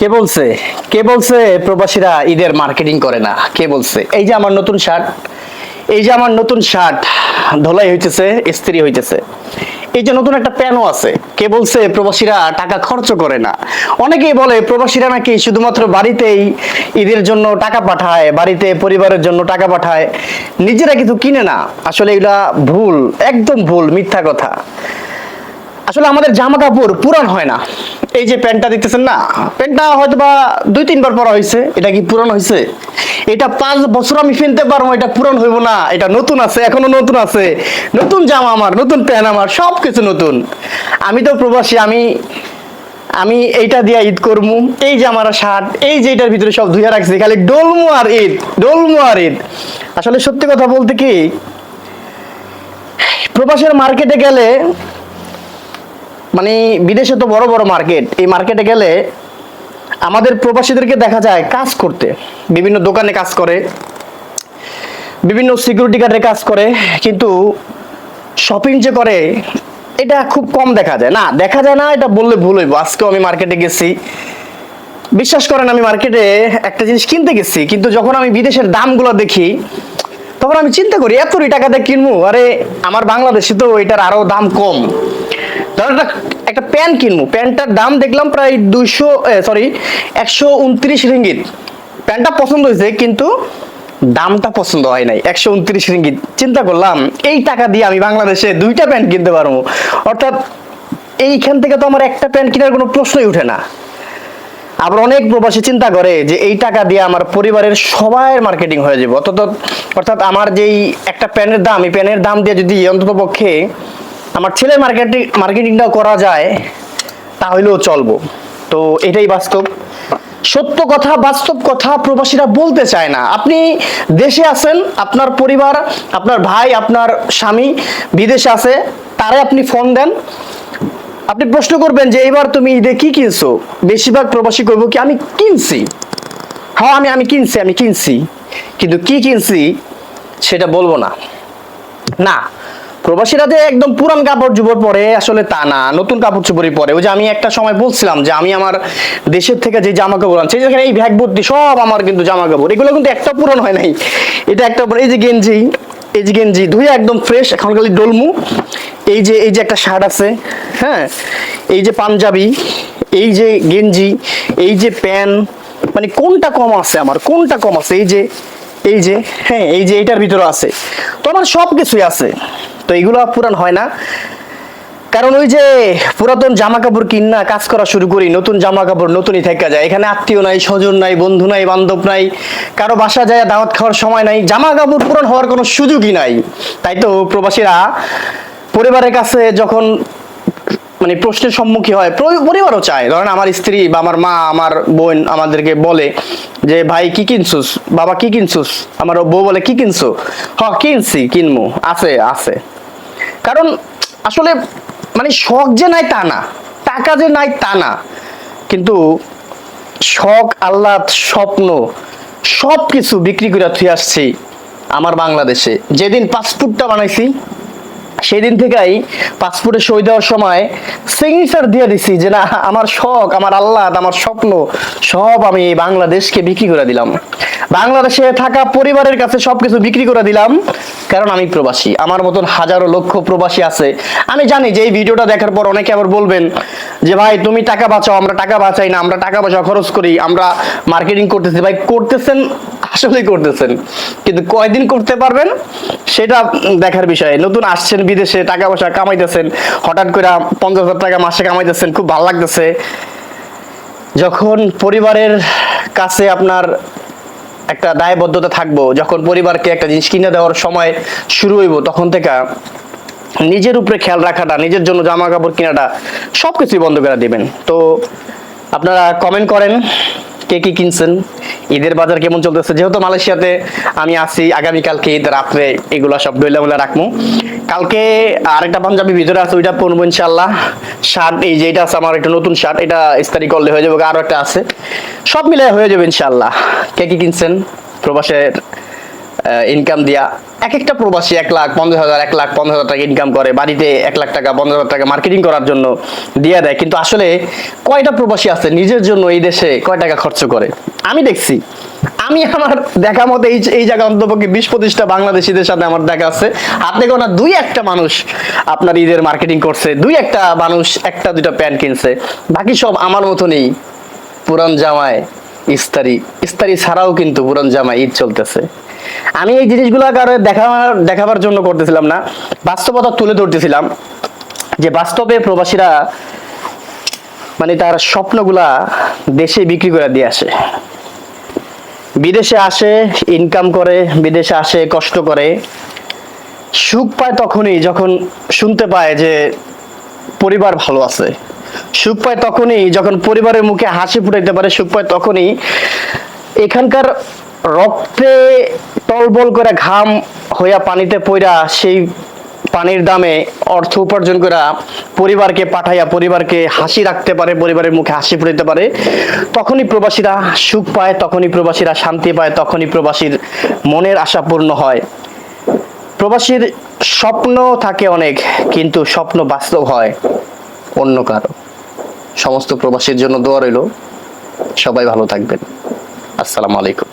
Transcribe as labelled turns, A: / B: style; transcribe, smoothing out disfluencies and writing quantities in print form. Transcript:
A: কে বলছে? কে বলছে প্রবাসীরা ঈদের মার্কেটিং করে না? কে বলছে? এই যে আমার নতুন শার্ট, এই যে আমার নতুন শার্ট ধোলাই হইতেছে, ইস্ত্রি হইতেছে। এই যে নতুন একটা প্যানও আছে। কে বলছে প্রবাসীরা টাকা খরচ করে না? অনেকেই বলে প্রবাসীরা নাকি শুধুমাত্র বাড়িতেই ঈদের জন্য টাকা পাঠায়, বাড়িতে পরিবারের জন্য টাকা পাঠায়, নিজেরা কিছু কিনে না। আসলে এগুলা ভুল, একদম ভুল, মিথ্যা কথা। আসলে আমাদের জামা কাপড় পুরান হয় না। এই যে প্যান্টটা দেখতেছেন না, প্যান্টটা হয়তো বা 2-3 বার পরা হয়েছে। এটা কি পুরান হয়েছে? এটা 5 বছর আমি কিনতে পারবো, এটা পুরান হইব না। এটা নতুন আছে, এখনো নতুন আছে। নতুন জামা আমার, নতুন প্যান্ট আমার, সবকিছু নতুন। আমি তো প্রবাসী, আমি আমি এইটা দিয়ে ঈদ করবো। এই যে আমার শার্ট, এই যে এটার ভিতরে সব ধুইয়া রাখছি, খালি ডলমু আর ঈদ, ডলমু আর ঈদ। আসলে সত্যি কথা বলতে কি, প্রবাসের মার্কেটে গেলে, মানে বিদেশে তো বড় বড় মার্কেট, এই মার্কেটে গেলে আমাদের প্রবাসীদেরকে দেখা যায় কাজ করতে, বিভিন্ন দোকানে কাজ করে, বিভিন্ন সিকিউরিটি গার্ডে কাজ করে, কিন্তু শপিং যে করে এটা খুব কম দেখা যায়। না, দেখা যায় না এটা বললে ভুল হইব। আজকেও আমি মার্কেটে গেছি, বিশ্বাস করেন আমি মার্কেটে একটা জিনিস কিনতে গেছি, কিন্তু যখন আমি বিদেশের দামগুলো দেখি তখন আমি চিন্তা করি এত টাকা দিয়ে কিনবো, আরে আমার বাংলাদেশে তো এটার আরো দাম কম। ধরেন একটা প্যান্ট কিনবো, প্যান্টটার দাম দেখলাম প্রায় 129 রিঙ্গিত। প্যান্টটা পছন্দ হয়েছে, কিন্তু দামটা পছন্দ হয় নাই, 129 রিঙ্গিত। চিন্তা করলাম এই টাকা দিয়ে আমি বাংলাদেশে 2টা প্যান্ট কিনতে পারবো। অর্থাৎ এইখান থেকে তো আমার একটা প্যান্ট কেনার কোনো প্রশ্নই উঠে না। আবার অনেক প্রবাসী চিন্তা করে যে এই টাকা দিয়ে আমার পরিবারের সবাই মার্কেটিং হয়ে যাবে। অর্থাৎ আমার যেই একটা প্যান্টের দাম, এই প্যান্টের দাম দিয়ে যদি অন্তত পক্ষে আমার ছেলের মার্কেটিংটাও করা যায়, তাহলেও চলবো। তো এটাই বাস্তব, সত্য কথা, বাস্তব কথা প্রবাসীরা বলতে চায় না। আপনি দেশে আছেন, আপনার পরিবার, আপনার ভাই, আপনার স্বামী বিদেশে আছে, তারে আপনি ফোন দেন, আপনি প্রশ্ন করবেন যে এবার তুমি ঈদে কি কিনছো? বেশিরভাগ প্রবাসী কইব কি আমি কিনছি, হ্যাঁ আমি কিনছি, কিন্তু কি কিনছি সেটা বলবো না। না, প্রবাসীরা যে একদম পুরান কাপড় চোপড় পরে, আসলে তা না, নতুন কাপড় চোপড়ই পরে। ওই যে আমি একটা সময় বলছিলাম যে আমি আমার দেশের থেকে যে জামা কাপড় আনছি, যেখানে এই ব্যাগ ভর্তি সব আমার কিন্তু জামা কাপড়, এগুলো কিন্তু একটা পুরান হয় নাই। এটা একটা, এই যে গেঞ্জি, এই যে গেঞ্জি ধুয়ে একদম ফ্রেশ, এখন খালি ডলমু। এই যে একটা শার্ট আছে, হ্যাঁ, এই যে পাঞ্জাবি, এই যে গেঞ্জি, এই যে প্যান্ট, মানে কোনটা কম আছে আমার, কোনটা কম আছে? এই যে হ্যাঁ, এই যে এটার ভিতরে আছে, তো আমার সবকিছুই আছে। তো এগুলো পুরান হয় না, কারণ ওই যে পুরাতন জামা কাপড় কিনা কাজ করা শুরু করি, নতুন জামা কাপড় নতুনই থেকে যায়। এখানে আত্মীয় নাই, স্বজন নাই, বন্ধু নাই, বান্ধব নাই, কারো বাসা যায় দাওয়াত খাওয়ার সময় নাই, জামা কাপড় পুরান হওয়ার কোনো সুযোগই নাই। তাই তো প্রবাসীরা পরিবারের কাছে যখন মানে প্রশ্নের সম্মুখীন হয়, পরিবারও চায়, ধরেন আমার স্ত্রী বা আমার মা, আমার বোন আমাদেরকে বলে যে ভাই কি কিনছুস, বাবা কি কিনছুস, আমার বউ বলে কি কিনছো, কিনছি, কিনবো, আছে আছে। কারণ আসলে মানে শখ যে নাই তা না, টাকা যে নাই তা না, কিন্তু শখ, আহ্লাদ, স্বপ্ন সবকিছু বিক্রি করে থুয়ে আসছি আমার বাংলাদেশে। যেদিন পাসপোর্টটা বানাইছি সেদিন থেকেই পাসপোর্টে সই দেওয়ার সময় সিগনেচার দিয়ে দিছি যে না, আমার শখ, আমার আহ্লাদ, আমার স্বপ্ন সব আমি বাংলাদেশকে বিক্রি করে দিলাম, বাংলাদেশে থাকা পরিবারের কাছে সবকিছু বিক্রি করে দিলাম। কারণ আমি প্রবাসী, আমার মতন হাজারো লক্ষ প্রবাসী আছে। আমি জানি যে এই ভিডিওটা দেখার পর অনেকে আবার বলবেন যে ভাই তুমি টাকা বাঁচাও, আমরা টাকা বাঁচাই না, আমরা টাকা পয়সা খরচ করি, আমরা মার্কেটিং করতেছি। ভাই করতেছেন, আসলেই করতেছেন, কিন্তু কয়দিন করতে পারবেন সেটা দেখার বিষয়। নতুন আসছেন বিদেশে, টাকা পয়সা কামাইতেছেন, হঠাৎ করে 50,000 টাকা মাসে কামাইতেছেন, খুব ভালো লাগতেছে। যখন পরিবারের কাছে আপনার একটা দায়বদ্ধতা থাকবো, যখন পরিবারকে একটা জিনিস কিনে দেওয়ার সময় শুরু হইব, তখন থেকে নিজের উপরে খেয়াল রাখাটা, নিজের জন্য জামা কাপড় কেনাটা সবকিছুই বন্ধ করে দিবেন। তো আপনারা কমেন্ট করেন কে কি কিনছেন, ঈদের বাজার কেমন চলতেছে। যেহেতু মালয়েশিয়াতে আমি আছি, আগামীকালকে ঈদ রাত্রে এগুলা সব ডইলা মোলা রাখবো। কালকে আরেকটা পাঞ্জাবি ভিতরে আছে, ওইটা পরবো ইনশাল্লাহ। শার্ট এই যে এটা আছে আমার একটা নতুন শার্ট, এটা ইস্তারি করলে হয়ে যাবে, আরো একটা আছে, সব মিলে হয়ে যাবে ইনশাল্লাহ। কে কি কিনছেন প্রবাসের ইনকাম দিয়া এক একটা প্রবাসী 1,50,000 1,15,000 টাকা ইনকাম করে, বাড়িতে 1,00,000 টাকা 15,000 টাকা মার্কেটিং করার জন্য দিয়ে দেয়, কিন্তু আসলে কয়টা প্রবাসী আছে নিজের জন্য এই দেশে কয় টাকা খরচ করে? আমি দেখছি, আমি আমার দেখা মতে এই জায়গা অন্তপক্ষে 20-25টা বাংলাদেশিদের সাথে আমার দেখা আছে, হাতে গোনা 2-1টা মানুষ আপনার ঈদের মার্কেটিং করছে, 2-1টা মানুষ 1-2টা প্যান্ট কিনছে, বাকি সব আমার মতনই পুরান জামায় ইস্তারি ছাড়াও কিন্তু পুরান জামায় ঈদ চলতেছে। আমি এই জিনিসগুলো কারো দেখাবার জন্য করতেছিলাম না, বাস্তবতা তুলে ধরতেছিলাম যে বাস্তবে প্রবাসীরা মানে তার স্বপ্নগুলা দেশে বিক্রি করে দিয়ে আসে, বিদেশে আসে ইনকাম করে, বিদেশে আসে কষ্ট করে, সুখ পায় তখনই যখন শুনতে পায় যে পরিবার ভালো আছে, সুখ পায় তখনই যখন পরিবারের মুখে হাসি ফুটাইতে পারে, সুখ পায় তখনই এখানকার রক্তে টলবল করে ঘাম হইয়া পানিতে পইরা সেই পানির দামে অর্থ উপার্জন করে পরিবারকে পাঠাইয়া পরিবারকে হাসি রাখতে পারে, পরিবারের মুখে হাসি ফুটাইতে পারে, তখনই প্রবাসীরা সুখ পায়, তখনই প্রবাসীরা শান্তি পায়, তখনই প্রবাসীর মনের আশা পূর্ণ হয়। প্রবাসীর স্বপ্ন থাকে অনেক, কিন্তু স্বপ্ন বাস্তব হয় অন্য কারো। সমস্ত প্রবাসীর জন্য দোয়া রইল, সবাই ভালো থাকবেন। আসসালামু আলাইকুম।